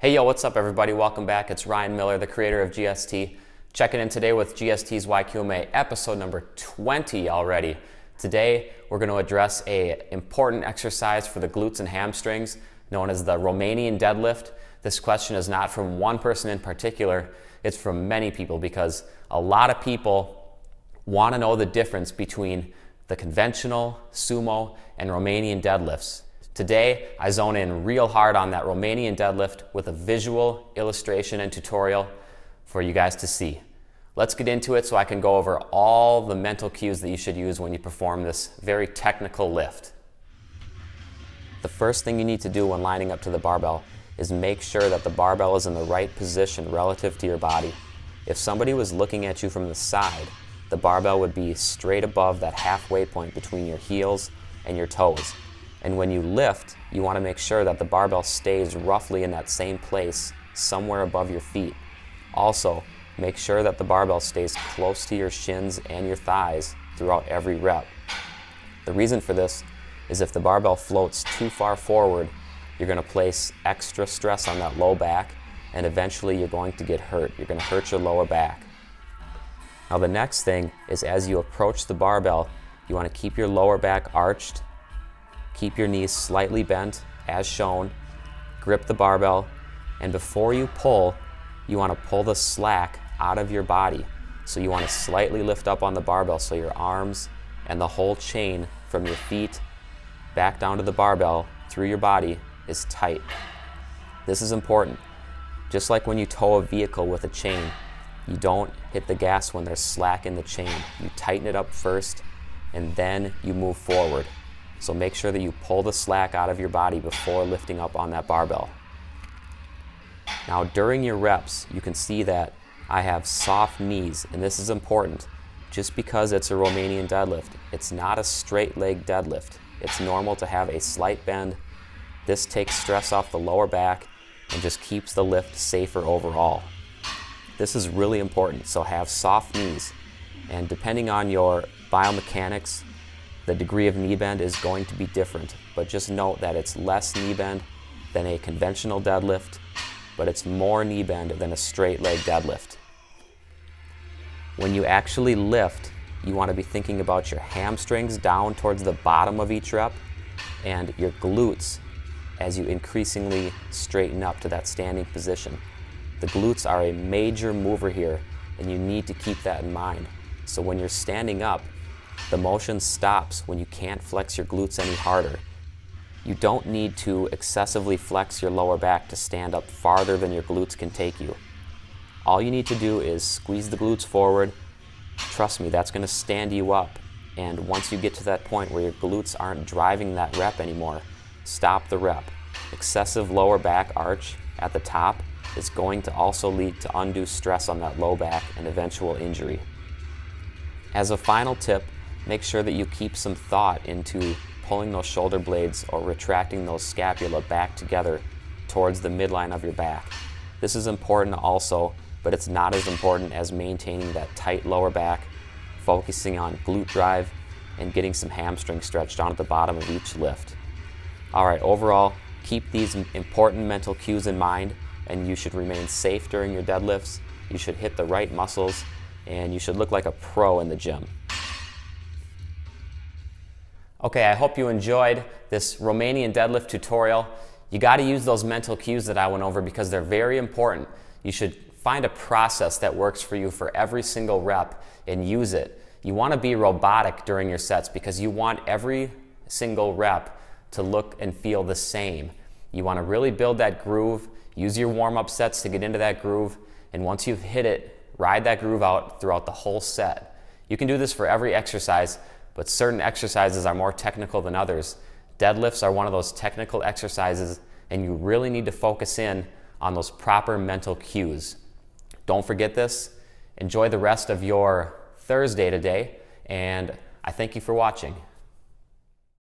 Hey yo, what's up everybody? Welcome back. It's Ryan Miller, the creator of GST. Checking in today with GST's YQMA, episode number 20 already. Today, we're going to address an important exercise for the glutes and hamstrings, known as the Romanian Deadlift. This question is not from one person in particular, it's from many people because a lot of people want to know the difference between the conventional, sumo, and Romanian deadlifts. Today, I zone in real hard on that Romanian deadlift with a visual illustration and tutorial for you guys to see. Let's get into it so I can go over all the mental cues that you should use when you perform this very technical lift. The first thing you need to do when lining up to the barbell is make sure that the barbell is in the right position relative to your body. If somebody was looking at you from the side, the barbell would be straight above that halfway point between your heels and your toes. And when you lift, you want to make sure that the barbell stays roughly in that same place, somewhere above your feet. Also, make sure that the barbell stays close to your shins and your thighs throughout every rep. The reason for this is if the barbell floats too far forward, you're going to place extra stress on that low back, and eventually you're going to get hurt. You're going to hurt your lower back. Now the next thing is as you approach the barbell, you want to keep your lower back arched. Keep your knees slightly bent, as shown. Grip the barbell, and before you pull, you want to pull the slack out of your body. So you want to slightly lift up on the barbell so your arms and the whole chain from your feet back down to the barbell through your body is tight. This is important. Just like when you tow a vehicle with a chain, you don't hit the gas when there's slack in the chain. You tighten it up first, and then you move forward. So make sure that you pull the slack out of your body before lifting up on that barbell. Now during your reps, you can see that I have soft knees, and this is important. Just because it's a Romanian deadlift, it's not a straight leg deadlift. It's normal to have a slight bend. This takes stress off the lower back and just keeps the lift safer overall. This is really important, so have soft knees. And depending on your biomechanics, the degree of knee bend is going to be different, but just note that it's less knee bend than a conventional deadlift, but it's more knee bend than a straight leg deadlift. When you actually lift, you want to be thinking about your hamstrings down towards the bottom of each rep and your glutes as you increasingly straighten up to that standing position. The glutes are a major mover here, and you need to keep that in mind. So when you're standing up, the motion stops when you can't flex your glutes any harder. You don't need to excessively flex your lower back to stand up farther than your glutes can take you. All you need to do is squeeze the glutes forward. Trust me, that's going to stand you up. And once you get to that point where your glutes aren't driving that rep anymore, stop the rep. Excessive lower back arch at the top is going to also lead to undue stress on that low back and eventual injury. As a final tip, make sure that you keep some thought into pulling those shoulder blades or retracting those scapula back together towards the midline of your back. This is important also, but it's not as important as maintaining that tight lower back, focusing on glute drive, and getting some hamstring stretch down at the bottom of each lift. All right, overall, keep these important mental cues in mind, and you should remain safe during your deadlifts. You should hit the right muscles, and you should look like a pro in the gym. Okay, I hope you enjoyed this Romanian deadlift tutorial. You got to use those mental cues that I went over because they're very important. You should find a process that works for you for every single rep and use it. You want to be robotic during your sets because you want every single rep to look and feel the same. You want to really build that groove, use your warm-up sets to get into that groove, and once you've hit it, ride that groove out throughout the whole set. You can do this for every exercise, but certain exercises are more technical than others. Deadlifts are one of those technical exercises, and you really need to focus in on those proper mental cues. Don't forget this. Enjoy the rest of your Thursday today, and I thank you for watching.